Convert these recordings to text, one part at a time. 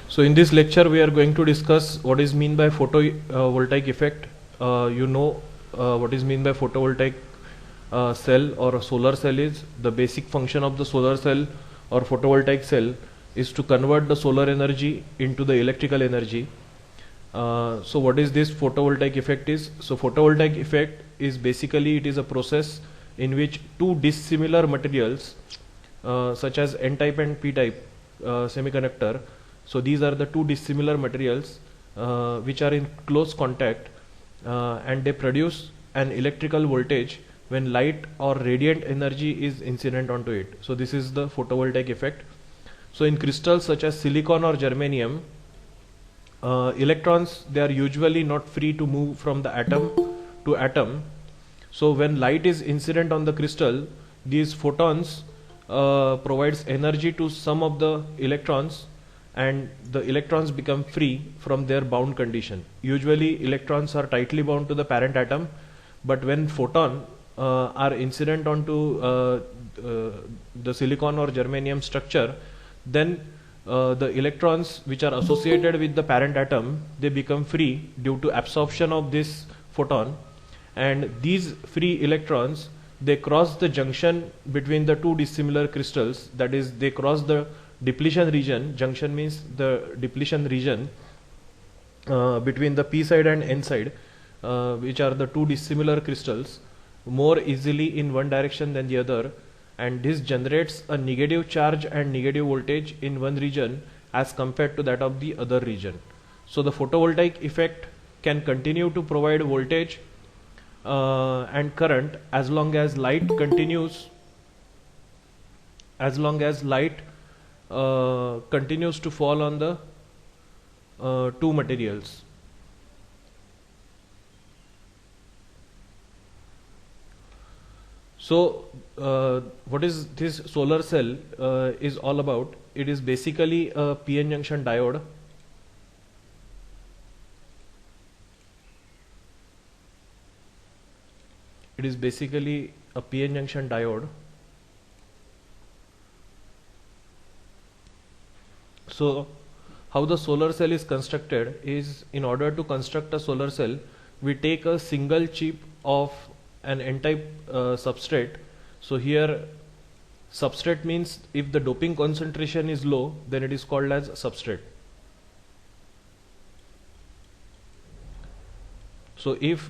So in this lecture we are going to discuss what is mean by photovoltaic effect. What is mean by photovoltaic cell or a solar cell is. The basic function of the solar cell or photovoltaic cell is to convert the solar energy into the electrical energy. So what is this photovoltaic effect is? So photovoltaic effect is basically, it is a process in which two dissimilar materials such as n-type and p-type semiconductor. So these are the two dissimilar materials which are in close contact and they produce an electrical voltage when light or radiant energy is incident onto it. So this is the photovoltaic effect. So in crystals such as silicon or germanium, electrons, they are usually not free to move from the atom to atom. So when light is incident on the crystal, these photons provides energy to some of the electrons, and the electrons become free from their bound condition. Usually electrons are tightly bound to the parent atom, but when photon are incident onto the silicon or germanium structure, then the electrons which are associated with the parent atom, they become free due to absorption of this photon, and these free electrons, they cross the junction between the two dissimilar crystals, that is, they cross the depletion region. Junction means the depletion region between the p side and n side, which are the two dissimilar crystals, more easily in one direction than the other, and this generates a negative charge and negative voltage in one region as compared to that of the other region. So the photovoltaic effect can continue to provide voltage and current as long as light continues, continues to fall on the two materials. So what is this solar cell is all about? It is basically a PN junction diode. It is basically a PN junction diode. So how the solar cell is constructed is, in order to construct a solar cell, we take a single chip of an n-type substrate. So here substrate means if the doping concentration is low, then it is called as substrate. So if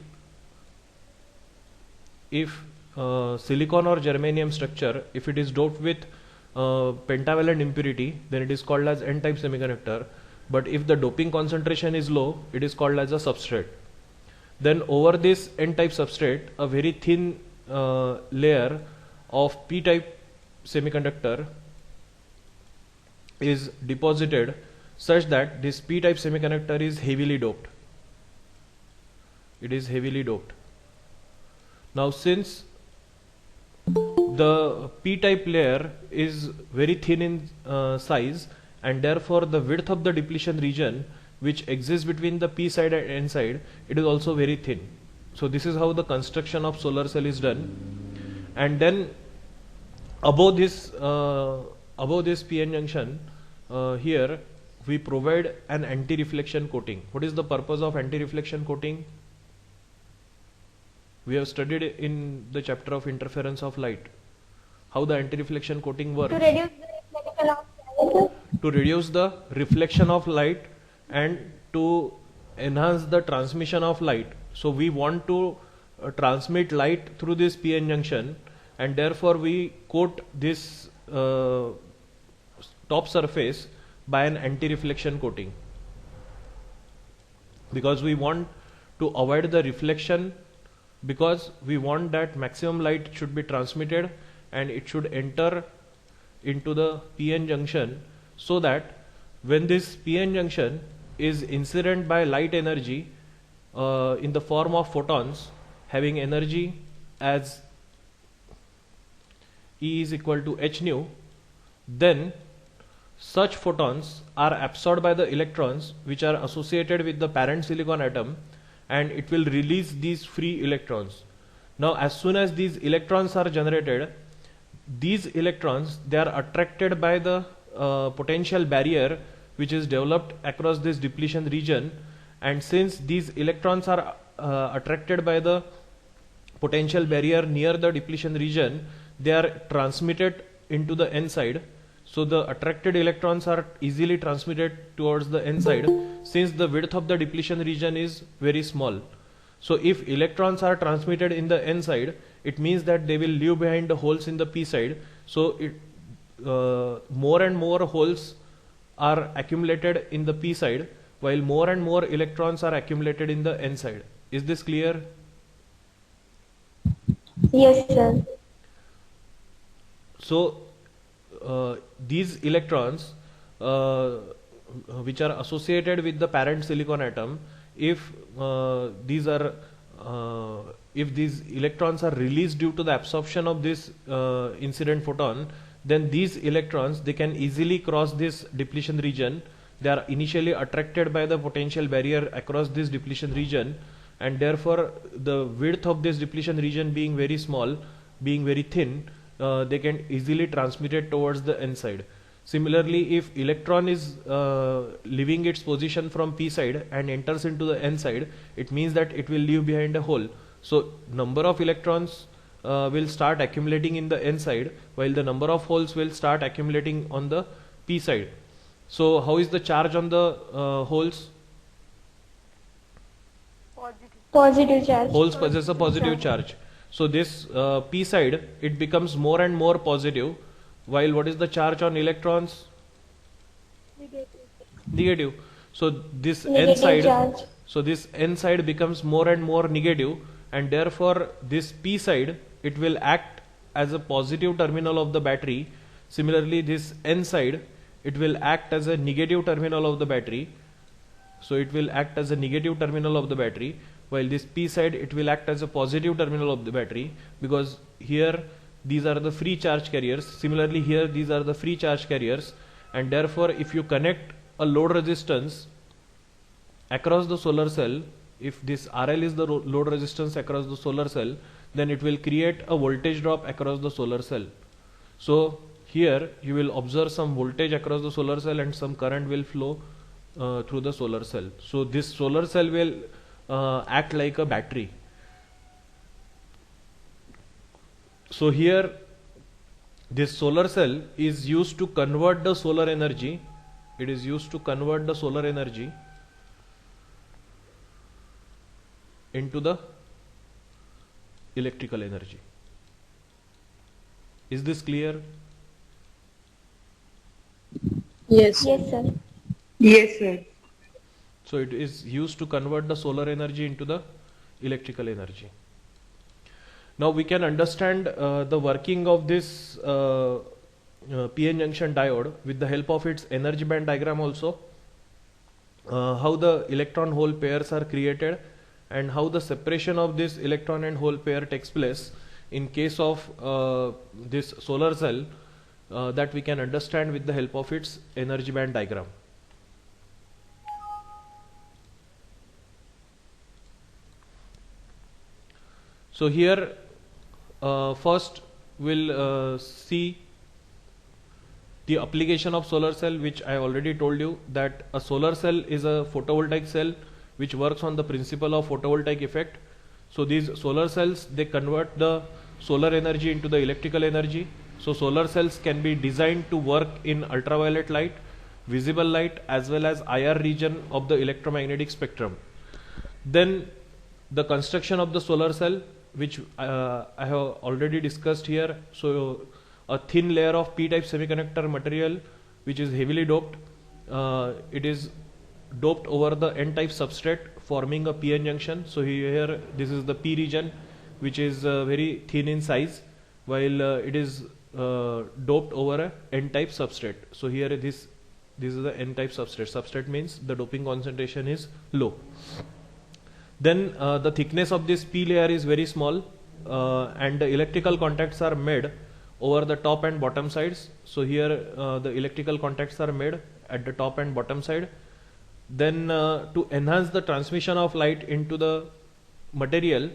silicon or germanium structure, if it is doped with pentavalent impurity, then it is called as n-type semiconductor. But if the doping concentration is low, it is called as a substrate. Then over this n-type substrate, a very thin layer of p-type semiconductor is deposited such that this p-type semiconductor is heavily doped. It is heavily doped. Now since the p-type layer is very thin in size, and therefore the width of the depletion region which exists between the p side and n side, it is also very thin. So this is how the construction of solar cell is done. And then above this PN junction, here we provide an anti-reflection coating. What is the purpose of anti-reflection coating? We have studied in the chapter of interference of light how the anti-reflection coating works. To reduce the reflection of light and to enhance the transmission of light. So we want to transmit light through this PN junction, and therefore we coat this top surface by an anti-reflection coating, because we want to avoid the reflection, because we want that maximum light should be transmitted and it should enter into the PN junction, so that when this PN junction is incident by light energy in the form of photons having energy as E is equal to h nu, then such photons are absorbed by the electrons which are associated with the parent silicon atom, and it will release these free electrons. Now as soon as these electrons are generated, these electrons, they are attracted by the potential barrier which is developed across this depletion region, and since these electrons are attracted by the potential barrier near the depletion region, they are transmitted into the n side. So the attracted electrons are easily transmitted towards the n side since the width of the depletion region is very small. So if electrons are transmitted in the n side, it means that they will leave behind the holes in the p side. So more and more holes are accumulated in the p side, while more and more electrons are accumulated in the n side. Is this clear? Yes, sir. So these electrons which are associated with the parent silicon atom, if these electrons are released due to the absorption of this incident photon, then these electrons, they can easily cross this depletion region. They are initially attracted by the potential barrier across this depletion region, and therefore the width of this depletion region being very small, being very thin, they can easily transmit it towards the n side. Similarly, if electron is leaving its position from p side and enters into the n side, it means that it will leave behind a hole. So number of electrons will start accumulating in the n side, while the number of holes will start accumulating on the p side. So how is the charge on the holes? Positive charge. Holes possess a positive charge. So this p side, it becomes more and more positive, while what is the charge on electrons? Negative. So this n Negative side, charge. so this n side becomes more and more negative, and therefore this p side, it will act as a positive terminal of the battery. Similarly, this n side, it will act as a negative terminal of the battery. So it will act as a negative terminal of the battery, while this p side, it will act as a positive terminal of the battery, because here these are the free charge carriers. Similarly, here these are the free charge carriers, and therefore if you connect a load resistance across the solar cell, if this RL is the load resistance across the solar cell, then it will create a voltage drop across the solar cell. So here you will observe some voltage across the solar cell and some current will flow through the solar cell. So this solar cell will act like a battery. So here this solar cell is used to convert the solar energy. It is used to convert the solar energy into the electrical energy. Is this clear? Yes. Yes, sir. Yes, sir. So it is used to convert the solar energy into the electrical energy. Now we can understand the working of this PN junction diode with the help of its energy band diagram also. How the electron hole pairs are created and how the separation of this electron and hole pair takes place in case of this solar cell, that we can understand with the help of its energy band diagram. So here first we'll see the application of solar cell, which I already told you that a solar cell is a photovoltaic cell which works on the principle of photovoltaic effect. So these solar cells, they convert the solar energy into the electrical energy. So solar cells can be designed to work in ultraviolet light, visible light, as well as IR region of the electromagnetic spectrum. Then the construction of the solar cell, which I have already discussed here. So a thin layer of p-type semiconductor material which is heavily doped, it is doped over the n-type substrate forming a PN junction. So here this is the p region which is very thin in size, while it is doped over a n-type substrate. So here this is the n-type substrate. Substrate means the doping concentration is low. Then the thickness of this p layer is very small, and the electrical contacts are made over the top and bottom sides. So here the electrical contacts are made at the top and bottom side. Then to enhance the transmission of light into the material,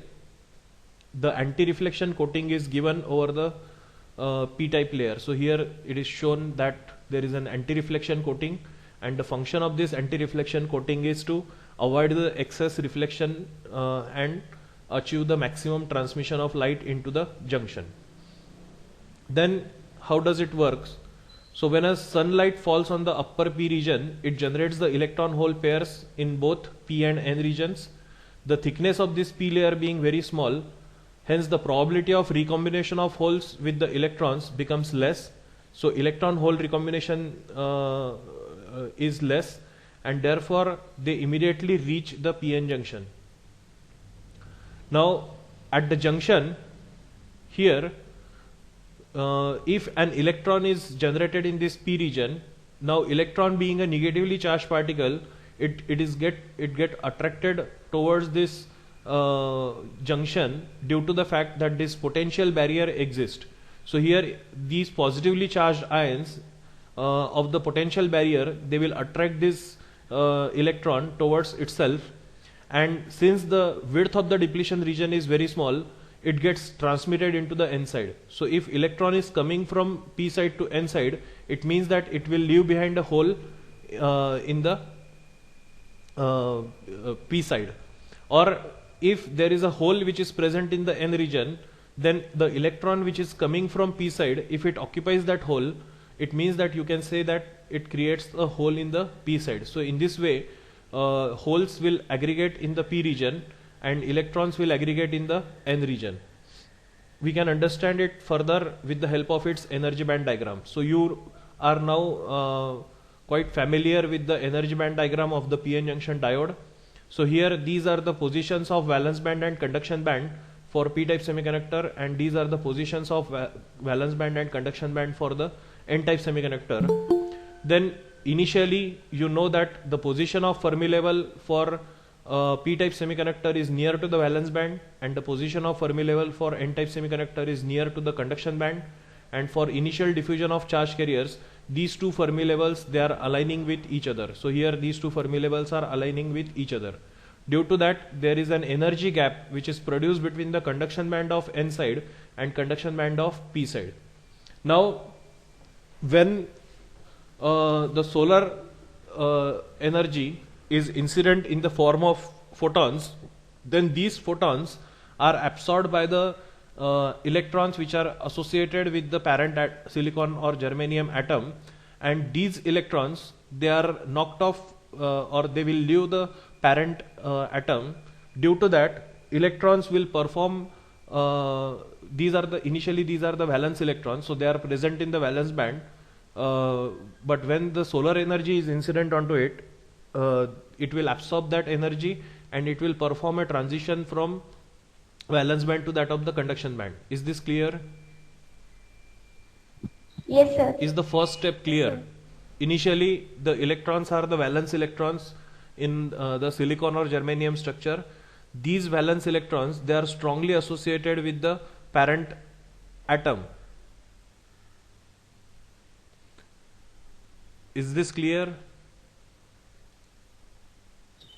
the anti-reflection coating is given over the p-type layer. So here it is shown that there is an anti-reflection coating, and the function of this anti-reflection coating is to avoid the excess reflection and achieve the maximum transmission of light into the junction. Then how does it work? So when a sunlight falls on the upper P region, it generates the electron hole pairs in both P and N regions. The thickness of this P layer being very small, hence the probability of recombination of holes with the electrons becomes less. So electron hole recombination is less, and therefore they immediately reach the PN junction. Now at the junction here, if an electron is generated in this P region, now electron being a negatively charged particle, it get attracted towards this junction due to the fact that this potential barrier exists. So here these positively charged ions of the potential barrier, they will attract this electron towards itself, and since the width of the depletion region is very small, it gets transmitted into the N side. So if electron is coming from P side to N side, it means that it will leave behind a hole in the P side. Or if there is a hole which is present in the N region, then the electron which is coming from P side, if it occupies that hole, it means that you can say that it creates a hole in the P side. So in this way, holes will aggregate in the P region and electrons will aggregate in the N region. We can understand it further with the help of its energy band diagram. So you are now quite familiar with the energy band diagram of the PN junction diode. So here these are the positions of valence band and conduction band for P-type semiconductor, and these are the positions of valence band and conduction band for the N-type semiconductor. Then initially you know that the position of Fermi level for P-type semiconductor is near to the valence band, and the position of Fermi level for N-type semiconductor is near to the conduction band. And for initial diffusion of charge carriers, these two Fermi levels, they are aligning with each other. So here these two Fermi levels are aligning with each other. Due to that, there is an energy gap which is produced between the conduction band of N side and conduction band of P side. Now when the solar energy is incident in the form of photons, then these photons are absorbed by the electrons which are associated with the parent silicon or germanium atom, and these electrons, they are knocked off or they will leave the parent atom. Due to that, electrons will perform these are the valence electrons, so they are present in the valence band, but when the solar energy is incident onto it, it will absorb that energy and it will perform a transition from valence band to that of the conduction band. Is this clear? Yes, sir. Is the first step clear? Initially the electrons are the valence electrons in the silicon or germanium structure. These valence electrons, they are strongly associated with the parent atom. Is this clear?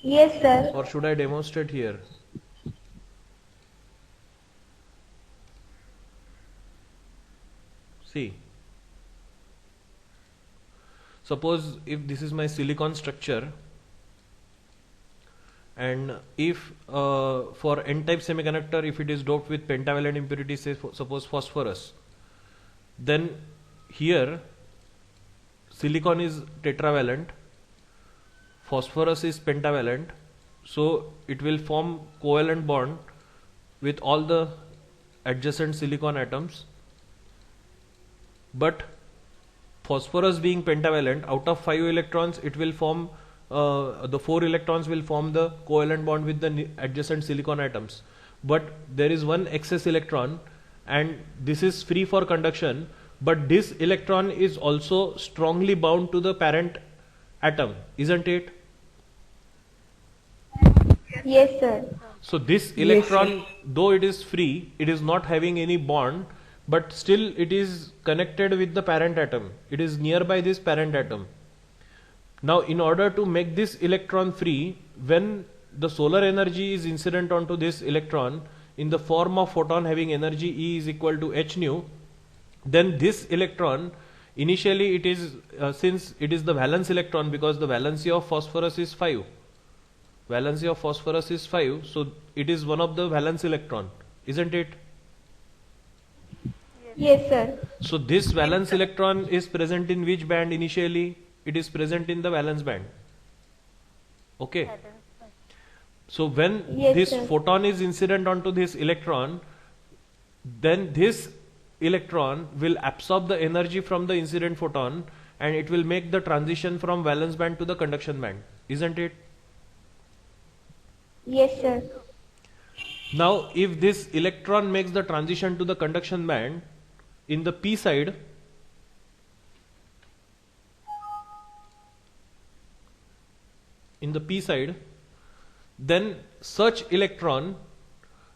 Yes, sir. Or should I demonstrate here? See, suppose if this is my silicon structure, and if for N-type semiconductor, if it is doped with pentavalent impurity, say suppose phosphorus, then here silicon is tetravalent, phosphorus is pentavalent, so it will form covalent bond with all the adjacent silicon atoms. But phosphorus being pentavalent, out of 5 electrons, it will form the 4 electrons will form the covalent bond with the adjacent silicon atoms. But there is one excess electron, and this is free for conduction, but this electron is also strongly bound to the parent atom, isn't it? Yes, sir. So this electron, though it is free, it is not having any bond, but still it is connected with the parent atom. It is nearby this parent atom. Now in order to make this electron free, when the solar energy is incident onto this electron in the form of photon having energy E is equal to h nu, then this electron Initially it is since it is the valence electron, because the valency of phosphorus is 5. Valency of phosphorus is 5, so it is one of the valence electron, isn't it? Yes, sir. So this valence electron is present in which band initially? It is present in the valence band. Okay. So when Yes, this sir. photon is incident onto this electron, then this electron will absorb the energy from the incident photon and it will make the transition from valence band to the conduction band, isn't it? Yes, sir. Now if this electron makes the transition to the conduction band in the p side, then such electron,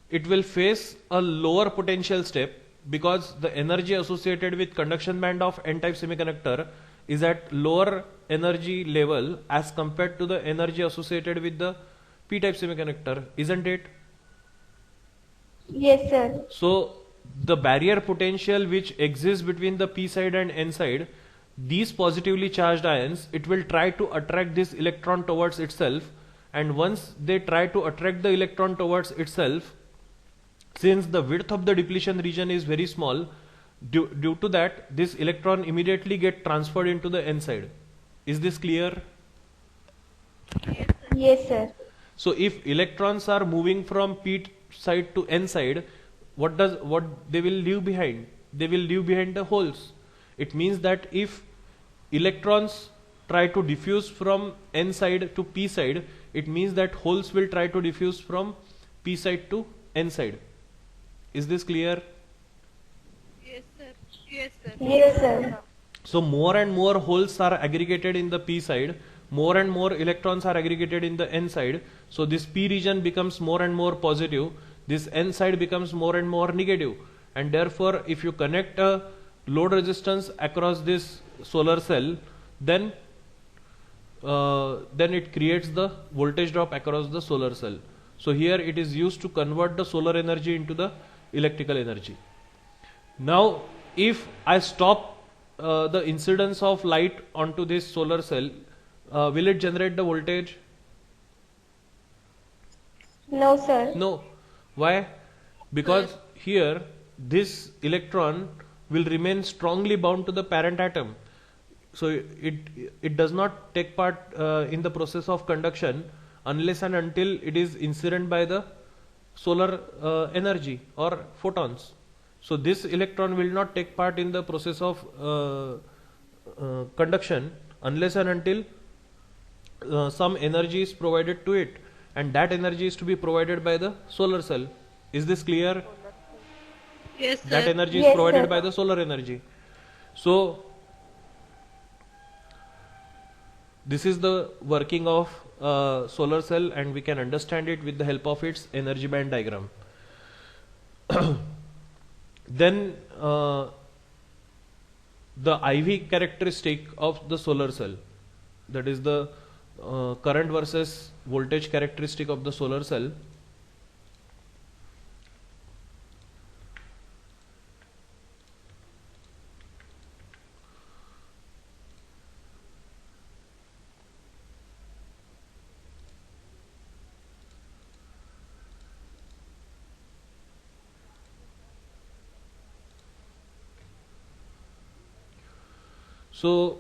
it will face a lower potential step, because the energy associated with conduction band of n-type semiconductor is at lower energy level as compared to the energy associated with the p-type semiconductor, isn't it? Yes, sir. So the barrier potential which exists between the p side and n side, these positively charged ions, it will try to attract this electron towards itself, and once they try to attract the electron towards itself, since the width of the depletion region is very small, due to that this electron immediately get transferred into the n side. Is this clear? Yes, sir. So if electrons are moving from p side to n side, what they will leave behind? They will leave behind the holes. It means that if electrons try to diffuse from n side to p side, it means that holes will try to diffuse from p side to n side. Is this clear? Yes, sir. Yes, sir. Yes, sir. So more and more holes are aggregated in the p side, more and more electrons are aggregated in the n side. So this p region becomes more and more positive, this n side becomes more and more negative, and therefore if you connect a load resistance across this solar cell, then it creates the voltage drop across the solar cell. So here it is used to convert the solar energy into the electrical energy. Now if I stop the incidence of light onto this solar cell, will it generate the voltage? No, sir. No. Why? Because here this electron will remain strongly bound to the parent atom. So it does not take part in the process of conduction unless and until it is incident by the solar energy or photons. So this electron will not take part in the process of conduction unless and until some energy is provided to it, and that energy is to be provided by the solar cell. Is this clear? Yes, That sir. energy is Yes, provided sir. by the solar energy. So this is the working of solar cell, and we can understand it with the help of its energy band diagram. Then the IV characteristic of the solar cell, that is the current versus voltage characteristic of the solar cell. So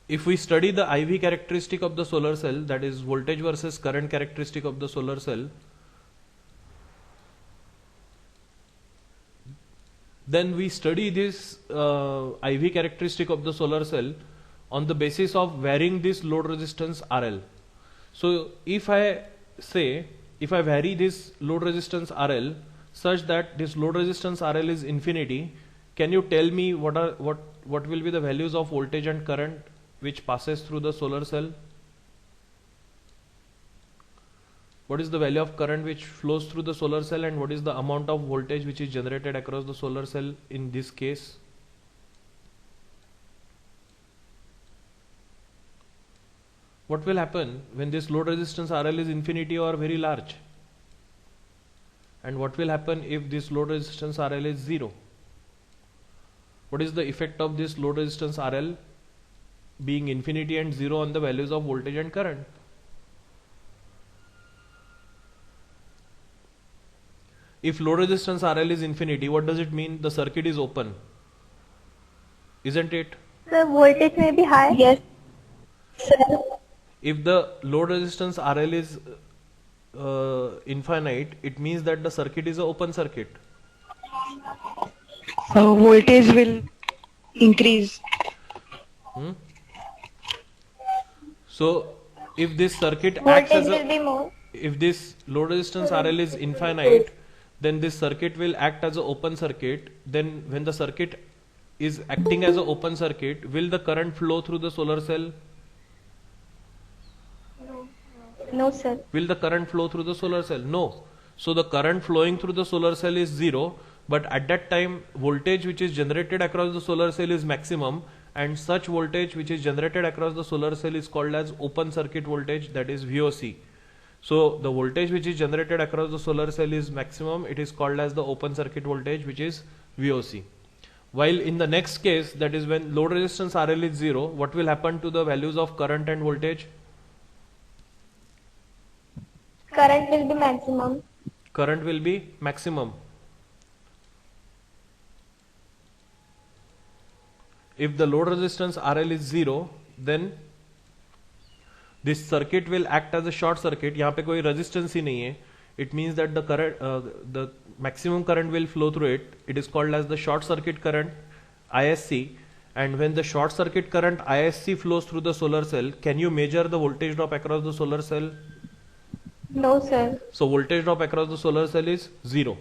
if we study the IV characteristic of the solar cell, that is voltage versus current characteristic of the solar cell, then we study this IV characteristic of the solar cell on the basis of varying this load resistance RL. So if I vary this load resistance RL such that this load resistance RL is infinity, can you tell me what will be the values of voltage and current which passes through the solar cell? What is the value of current which flows through the solar cell, and what is the amount of voltage which is generated across the solar cell in this case? What will happen when this load resistance RL is infinity or very large? And what will happen if this load resistance RL is 0? What is the effect of this load resistance RL being infinity and 0 on the values of voltage and current? If load resistance RL is infinity, what does it mean? The circuit is open, isn't it? The voltage may be high. Yes, sir. If the load resistance RL is infinite, it means that the circuit is an open circuit. So voltage will increase. So if this circuit acts Voltage as will be a, more. if this load resistance RL is infinite, then this circuit will act as an open circuit. Then when the circuit is acting as an open circuit, will the current flow through the solar cell? No, sir. Will the current flow through the solar cell? No. So the current flowing through the solar cell is 0, but at that time voltage which is generated across the solar cell is maximum, and such voltage which is generated across the solar cell is called as open circuit voltage, that is VOC. So the voltage which is generated across the solar cell is maximum, it is called as the open circuit voltage, which is VOC. While in the next case, that is when load resistance RL is 0, what will happen to the values of current and voltage? Current will be maximum. Current will be maximum. If the load resistance RL is 0, then this circuit will act as a short circuit. यहाँ पे कोई resistance ही नहीं है. It means that the current, the maximum current will flow through it. It is called as the short circuit current, ISC. And when the short circuit current ISC flows through the solar cell, can you measure the voltage drop across the solar cell? No, sir. So voltage drop across the solar cell is 0.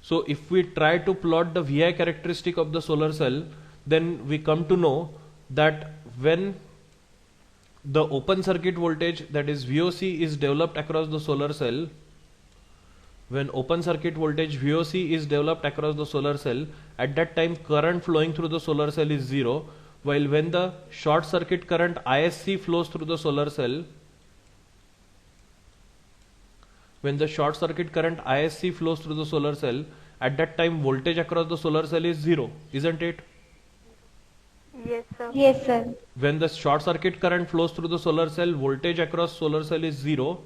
So if we try to plot the VI characteristic of the solar cell, then we come to know that when the open circuit voltage, that is VOC, is developed across the solar cell, when open circuit voltage VOC is developed across the solar cell, at that time current flowing through the solar cell is 0, while when the short circuit current ISC flows through the solar cell, when the short circuit current ISC flows through the solar cell, at that time voltage across the solar cell is 0, isn't it? Yes, sir. Yes, sir. When the short circuit current flows through the solar cell, voltage across solar cell is 0,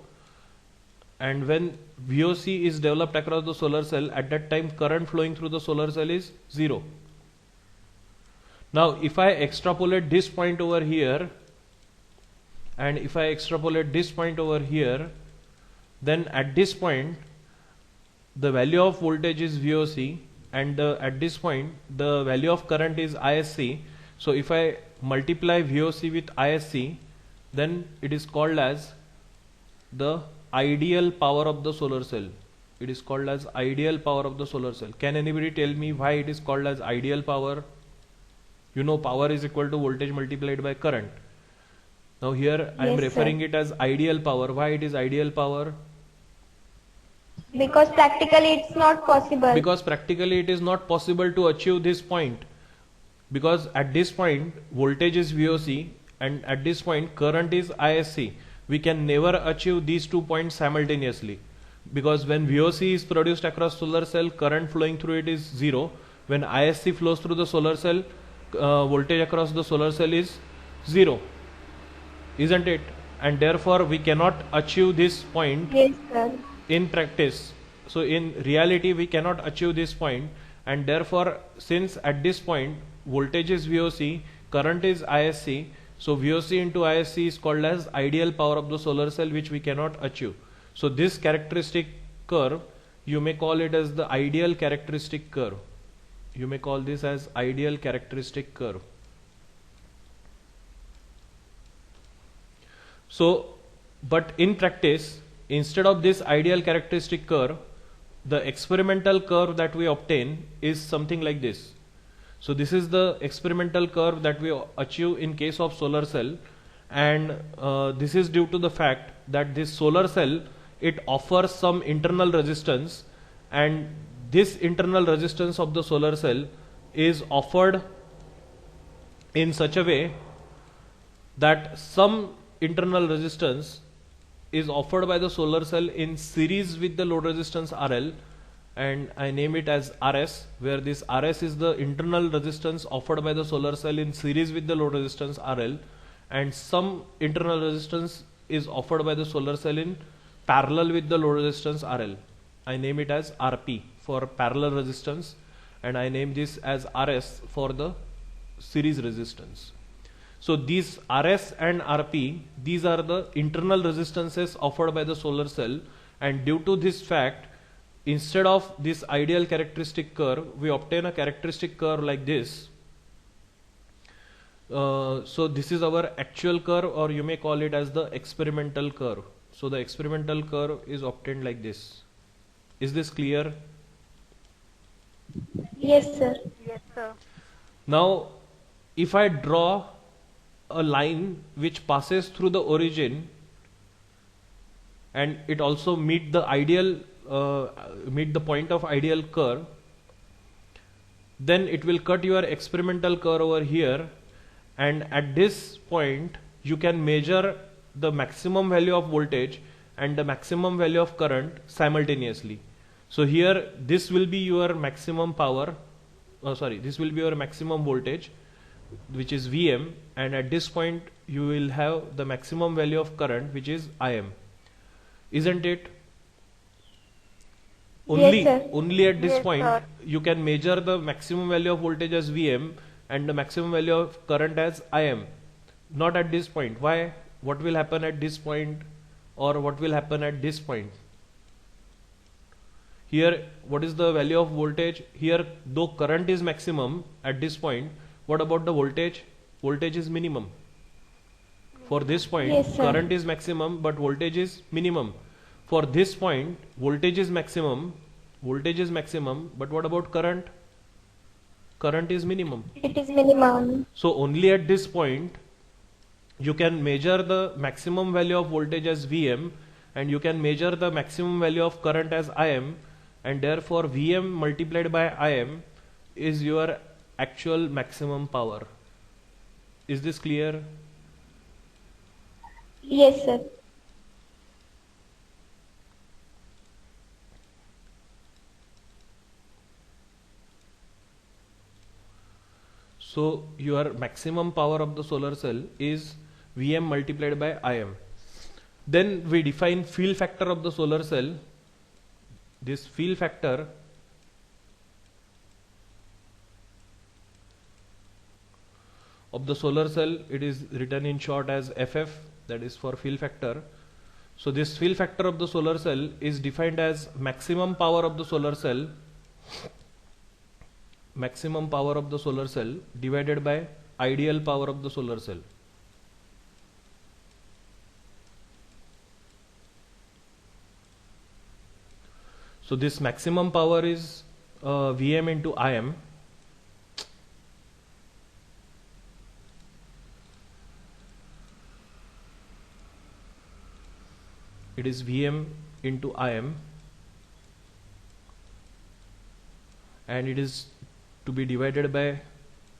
and when VOC is developed across the solar cell, at that time current flowing through the solar cell is 0. Now if I extrapolate this point over here, and if I extrapolate this point over here, then at this point the value of voltage is VOC, and at this point the value of current is ISC. So if I multiply VOC with ISC, then it is called as the ideal power of the solar cell. It is called as ideal power of the solar cell. Can anybody tell me why it is called as ideal power? You know, power is equal to voltage multiplied by current. Now here I am Yes, referring sir. it as ideal power. Why it is ideal power? Because practically it's not possible. Because practically it is not possible to achieve this point, because at this point voltage is VOC and at this point current is ISC. We can never achieve these 2 points simultaneously, because when VOC is produced across solar cell, current flowing through it is 0. When ISC flows through the solar cell, voltage across the solar cell is 0, isn't it? And therefore we cannot achieve this point Yes, sir. in practice. So in reality we cannot achieve this point, and therefore since at this point voltage is VOC, current is ISC, so VOC into ISC is called as ideal power of the solar cell, which we cannot achieve. So this characteristic curve, you may call it as the ideal characteristic curve. You may call this as ideal characteristic curve. So but in practice, instead of this ideal characteristic curve, the experimental curve that we obtain is something like this. So this is the experimental curve that we achieve in case of solar cell, and this is due to the fact that this solar cell, it offers some internal resistance, and this internal resistance of the solar cell is offered in such a way that some internal resistance is offered by the solar cell in series with the load resistance RL, and I name it as RS, where this RS is the internal resistance offered by the solar cell in series with the load resistance RL, and some internal resistance is offered by the solar cell in parallel with the load resistance RL. I name it as RP for parallel resistance, and I name this as RS for the series resistance. So these RS and RP, these are the internal resistances offered by the solar cell, and due to this fact, instead of this ideal characteristic curve, we obtain a characteristic curve like this. So this is our actual curve, or you may call it as the experimental curve. So the experimental curve is obtained like this. Is this clear? Yes, sir. Yes, sir. Now, if I draw a line which passes through the origin and it also meet the ideal meet the point of ideal curve, then it will cut your experimental curve over here, and at this point you can measure the maximum value of voltage and the maximum value of current simultaneously. So here this will be your maximum power, this will be your maximum voltage, which is Vm, and at this point you will have the maximum value of current, which is Im, isn't it? Only at this Yes, point sir. you can measure the maximum value of voltage as Vm and the maximum value of current as Im. Not at this point. Why? What will happen at this point, or what will happen at this point? Here, what is the value of voltage? Here, though current is maximum at this point, what about the voltage? Voltage is minimum. For this point, Yes, sir. current is maximum, but voltage is minimum. For this point, voltage is maximum, but what about current? Current is minimum. It is minimum. So only at this point you can measure the maximum value of voltage as Vm, and you can measure the maximum value of current as Im, and therefore Vm multiplied by Im is your actual maximum power. Is this clear? Yes, sir. So your maximum power of the solar cell is Vm multiplied by Im. Then we define field factor of the solar cell. This field factor of the solar cell, it is written in short as FF, that is for field factor. So this field factor of the solar cell is defined as maximum power of the solar cell divided by ideal power of the solar cell. So this maximum power is Vm into Im. It is Vm into Im, and it is to be divided by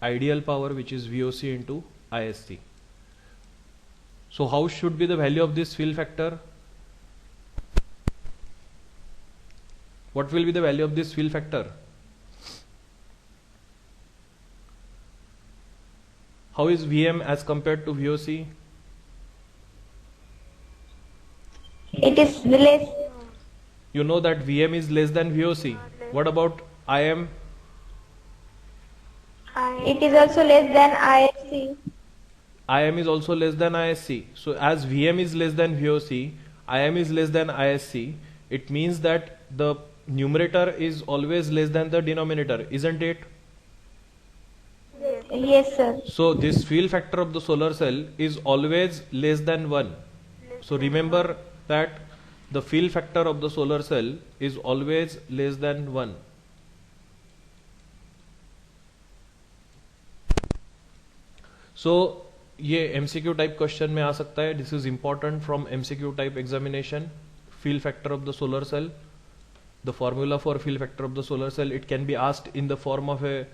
ideal power, which is VOC into ISC. So how should be the value of this field factor? What will be the value of this field factor? How is Vm as compared to VOC? It is less. You know that Vm is less than VOC. What about Im? It is also less than ISC. Im is also less than ISC. So as Vm is less than VOC, Im is less than ISC, it means that the numerator is always less than the denominator, isn't it? Yes, sir. So this field factor of the solar cell is always less than 1. So remember that the field factor of the solar cell is always less than 1. So ये MCQ type question में आ सकता है. This is important from MCQ type examination. Field factor of the solar cell, the formula for field factor of the solar cell, it can be asked in the form of a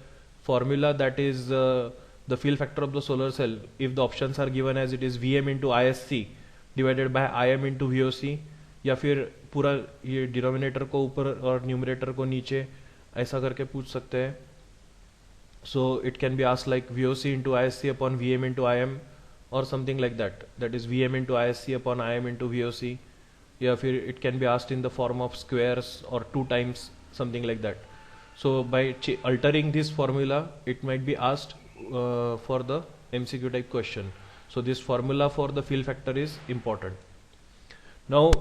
formula, that is the field factor of the solar cell, if the options are given as it is Vm into ISC divided by Im into VOC, या फिर पूरा ये denominator को ऊपर और numerator को नीचे ऐसा करके पूछ सकते हैं. So it can be asked like VOC into ISC upon VM into IM or something like that. That is VM into ISC upon IM into VOC. या फिर it can be asked in the form of squares or 2 times, something like that. So by altering this formula, it might be asked for the MCQ type question. So this formula for the fill factor is important. Now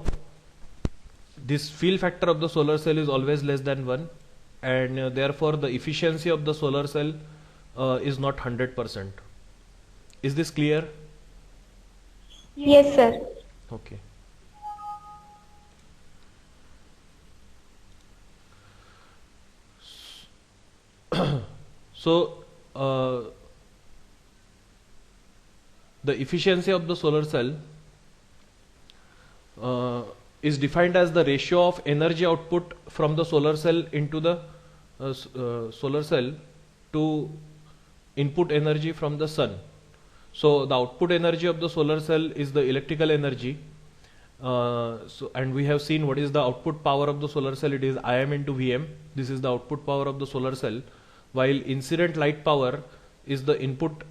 this fill factor of the solar cell is always less than 1, and therefore the efficiency of the solar cell is not 100%. Is this clear? Yes, sir. Okay. So the efficiency of the solar cell is defined as the ratio of energy output from the solar cell into the solar cell to input energy from the sun. So the output energy of the solar cell is the electrical energy. And we have seen what is the output power of the solar cell. It is Im into Vm. This is the output power of the solar cell, while incident light power is the input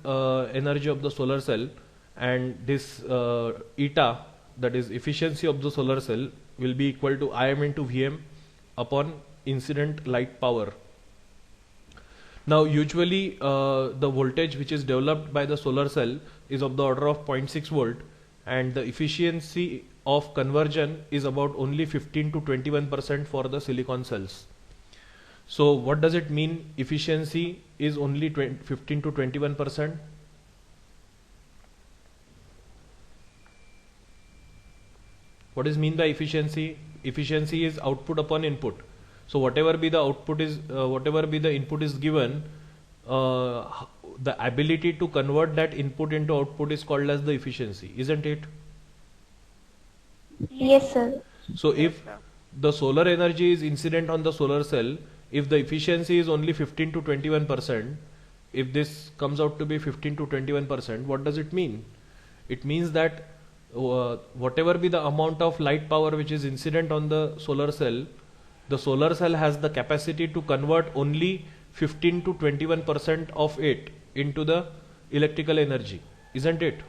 energy of the solar cell, and this eta, that is efficiency of the solar cell, will be equal to Im into Vm upon incident light power. Now usually the voltage which is developed by the solar cell is of the order of 0.6 volt, and the efficiency of conversion is about only 15 to 21% for the silicon cells. So what does it mean efficiency is only 15 to 21%? What is mean by efficiency? Efficiency is output upon input. So whatever be the output is, whatever be the input is given, the ability to convert that input into output is called as the efficiency, isn't it? Yes, sir. So if the solar energy is incident on the solar cell, if the efficiency is only 15 to 21%, if this comes out to be 15 to 21%, what does it mean? It means that whatever be the amount of light power which is incident on the solar cell has the capacity to convert only 15 to 21% of it into the electrical energy, isn't it?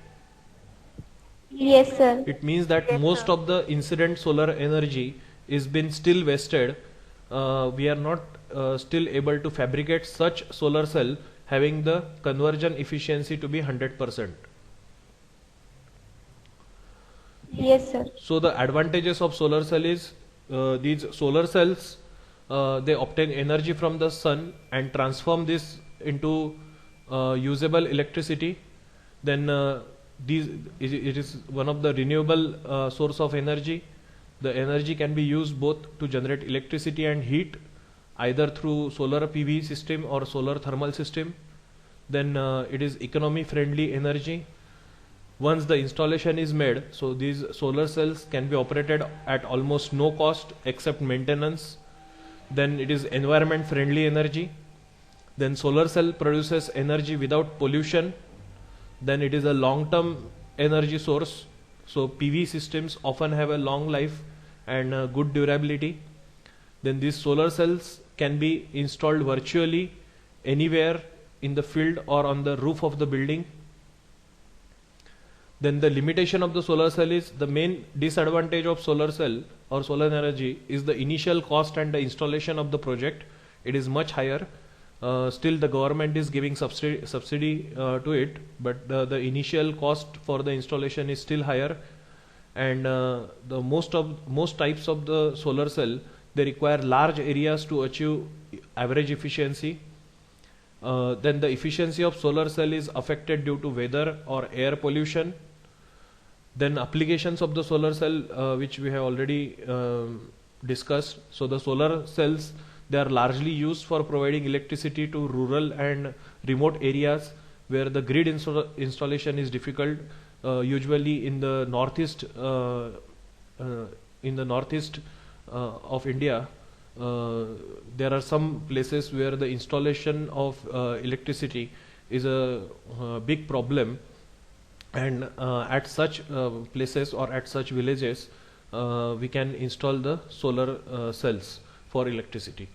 Yes, sir. It means that most of the incident solar energy is been still wasted. We are not still able to fabricate such solar cell having the conversion efficiency to be 100%. Yes, sir. So the advantages of solar cell is these solar cells they obtain energy from the sun and transform this into usable electricity. Then it is one of the renewable source of energy. The energy can be used both to generate electricity and heat, either through solar PV system or solar thermal system. Then it is economy friendly energy. Once the installation is made, so these solar cells can be operated at almost no cost except maintenance. Then it is environment friendly energy. Then solar cell produces energy without pollution. Then it is a long term energy source. So PV systems often have a long life and good durability. Then these solar cells can be installed virtually anywhere in the field or on the roof of the building. Then the limitation of the solar cell is, the main disadvantage of solar cell or solar energy is the initial cost and the installation of the project. It is much higher. Still the government is giving subsidy to it, but the initial cost for the installation is still higher. And the most types of the solar cell, they require large areas to achieve average efficiency. Then the efficiency of solar cell is affected due to weather or air pollution. Then applications of the solar cell, which we have already discussed. So the solar cells, they are largely used for providing electricity to rural and remote areas where the grid installation is difficult. Usually in the northeast of India, there are some places where the installation of electricity is a big problem, and at such places or at such villages, we can install the solar cells for electricity.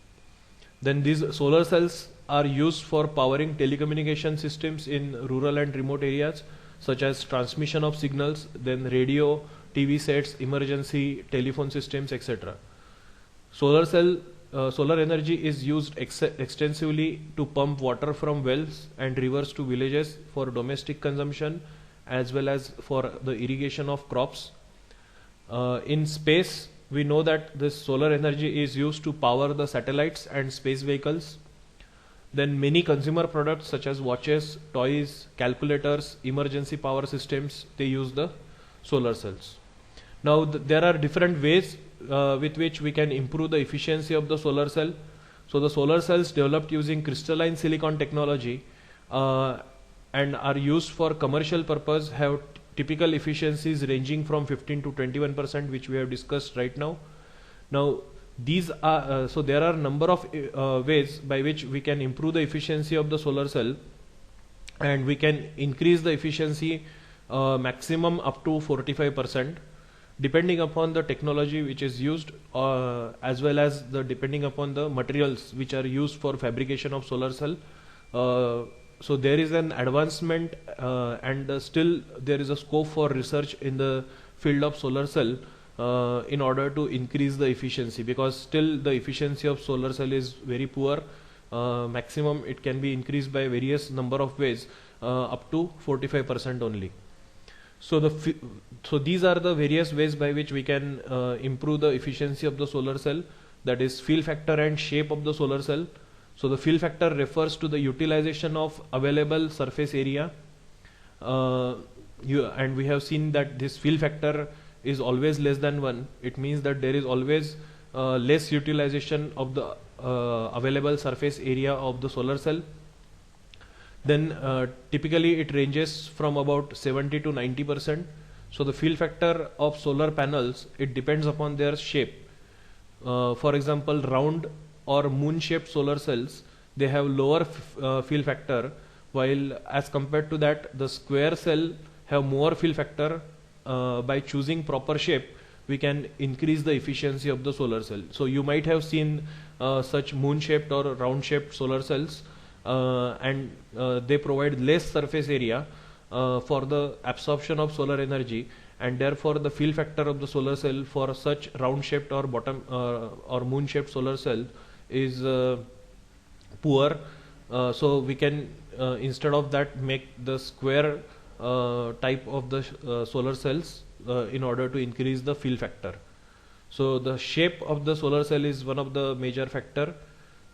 Then these solar cells are used for powering telecommunication systems in rural and remote areas, such as transmission of signals, then radio, TV sets, emergency telephone systems, etc. Solar energy is used extensively to pump water from wells and rivers to villages for domestic consumption as well as for the irrigation of crops. In space, we know that this solar energy is used to power the satellites and space vehicles. Then many consumer products such as watches, toys, calculators, emergency power systems, they use the solar cells. Now there are different ways with which we can improve the efficiency of the solar cell. So the solar cells developed using crystalline silicon technology and are used for commercial purpose have typical efficiencies ranging from 15 to 21%, which we have discussed right now. Now these are so there are number of ways by which we can improve the efficiency of the solar cell, and we can increase the efficiency maximum up to 45%, depending upon the technology which is used, as well as the depending upon the materials which are used for fabrication of solar cell. So there is an advancement and still there is a scope for research in the field of solar cell in order to increase the efficiency, because still the efficiency of solar cell is very poor. Maximum it can be increased by various number of ways up to 45% only. So these are the various ways by which we can improve the efficiency of the solar cell, that is fill factor and shape of the solar cell. So the fill factor refers to the utilization of available surface area, and we have seen that this fill factor is always less than 1. It means that there is always less utilization of the available surface area of the solar cell. Then typically it ranges from about 70 to 90%. So the fill factor of solar panels, it depends upon their shape. For example, round or moon shaped solar cells, they have lower fill factor, while as compared to that the square cell have more fill factor. By choosing proper shape, we can increase the efficiency of the solar cell. So you might have seen such moon shaped or round shaped solar cells, and they provide less surface area for the absorption of solar energy, and therefore the fill factor of the solar cell for such round shaped or bottom or moon shaped solar cell is poor. So we can instead of that make the square type of the solar cells in order to increase the fill factor. So the shape of the solar cell is one of the major factor.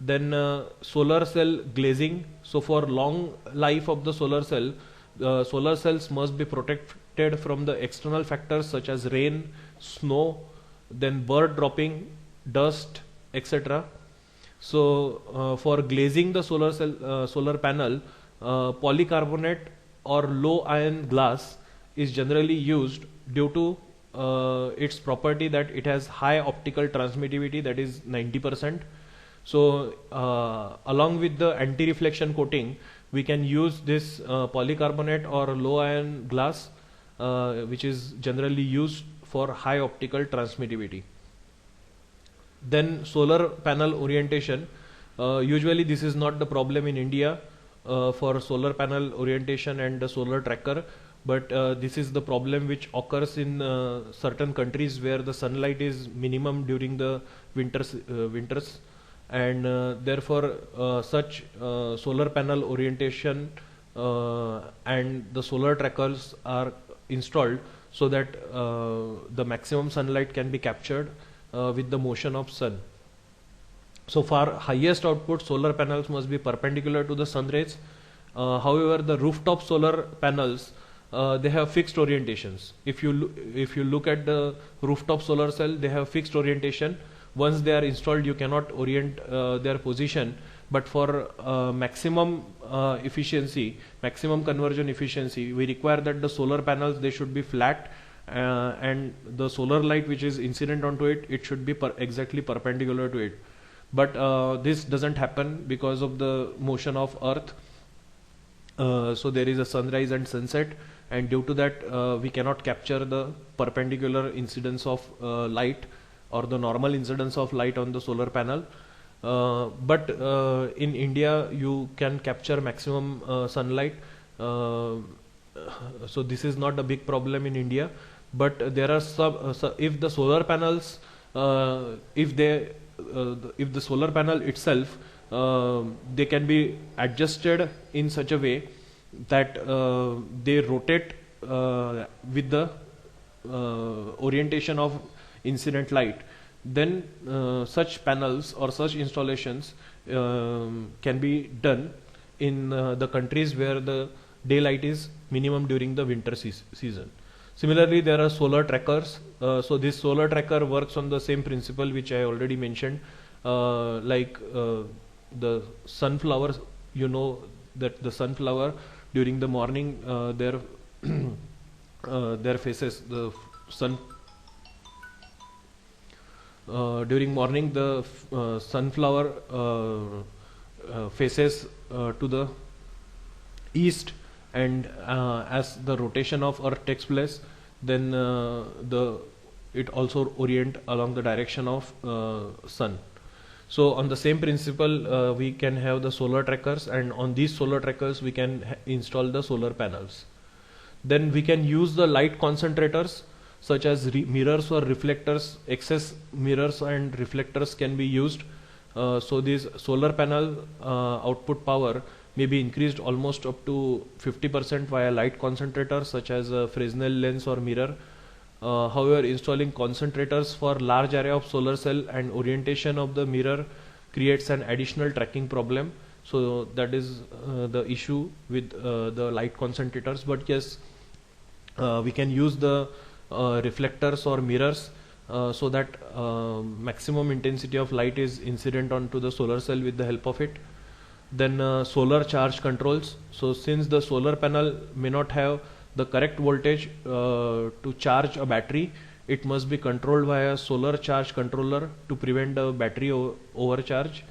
Then solar cell glazing. So for long life of the solar cell, solar cells must be protected from the external factors such as rain, snow, then bird dropping, dust, etc. So for glazing the solar panel, polycarbonate or low iron glass is generally used due to its property that it has high optical transmittivity, that is 90%. So along with the anti-reflection coating, we can use this polycarbonate or low iron glass, which is generally used for high optical transmittivity. Then solar panel orientation. Usually this is not the problem in India for solar panel orientation and the solar tracker, but this is the problem which occurs in certain countries where the sunlight is minimum during the winters, and therefore such solar panel orientation and the solar trackers are installed so that the maximum sunlight can be captured with the motion of sun. So for highest output, solar panels must be perpendicular to the sun rays. However, the rooftop solar panels, they have fixed orientations. If you look at the rooftop solar cell, they have fixed orientation. Once they are installed, you cannot orient their position. But for maximum efficiency, maximum conversion efficiency, we require that the solar panels, they should be flat, and the solar light which is incident onto it, it should be exactly perpendicular to it. But this doesn't happen because of the motion of earth. So there is a sunrise and sunset, and due to that we cannot capture the perpendicular incidence of light or the normal incidence of light on the solar panel. But in India you can capture maximum sunlight, so this is not a big problem in India. But there are if the solar panels, if the solar panel itself, they can be adjusted in such a way that they rotate with the orientation of incident light, then such panels or such installations can be done in the countries where the daylight is minimum during the winter season. Similarly, there are solar trackers. So this solar tracker works on the same principle which I already mentioned. Like the sunflower, you know that the sunflower during the morning, their faces, the sun. During morning, the sunflower faces to the east, and as the rotation of Earth takes place, then it also orient along the direction of sun. So on the same principle, we can have the solar trackers, and on these solar trackers we can install the solar panels. Then we can use the light concentrators such as mirrors or reflectors. Excess mirrors and reflectors can be used. So this solar panel output power may be increased almost up to 50% via light concentrators such as a Fresnel lens or mirror. However, installing concentrators for large array of solar cell and orientation of the mirror creates an additional tracking problem. So that is the issue with the light concentrators. But yes, we can use the reflectors or mirrors so that maximum intensity of light is incident onto the solar cell with the help of it. Then solar charge controls. So since the solar panel may not have the correct voltage to charge a battery, it must be controlled via solar charge controller to prevent the battery overcharge.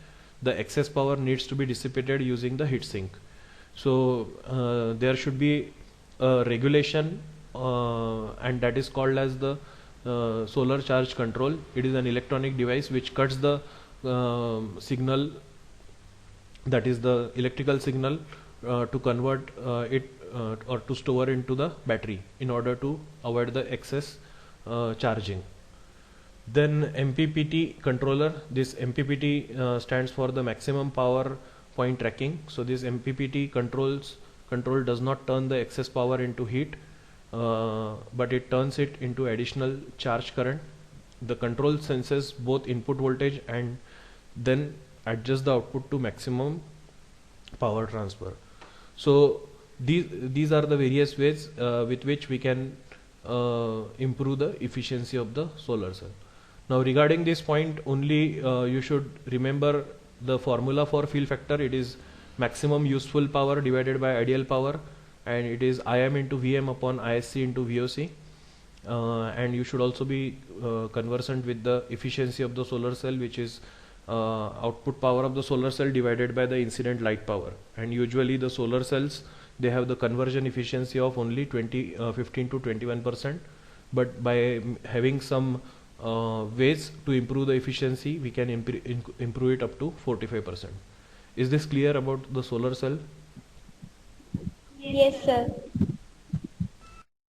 The excess power needs to be dissipated using the heatsink. So there should be a regulation, and that is called as the solar charge control. It is an electronic device which cuts the signal, that is the electrical signal, to convert it or to store into the battery in order to avoid the excess charging. Then MPPT controller. This MPPT stands for the maximum power point tracking. So this MPPT control does not turn the excess power into heat, but it turns it into additional charge current. The control senses both input voltage and then adjust the output to maximum power transfer. So these are the various ways with which we can improve the efficiency of the solar cell. Now regarding this point only, you should remember the formula for fill factor. It is maximum useful power divided by ideal power, and it is Im into Vm upon Isc into Voc. And you should also be conversant with the efficiency of the solar cell, which is output power of the solar cell divided by the incident light power. And usually the solar cells, they have the conversion efficiency of only 15 to 21%, but by having some ways to improve the efficiency, we can improve it up to 45%. Is this clear about the solar cell? Yes, sir.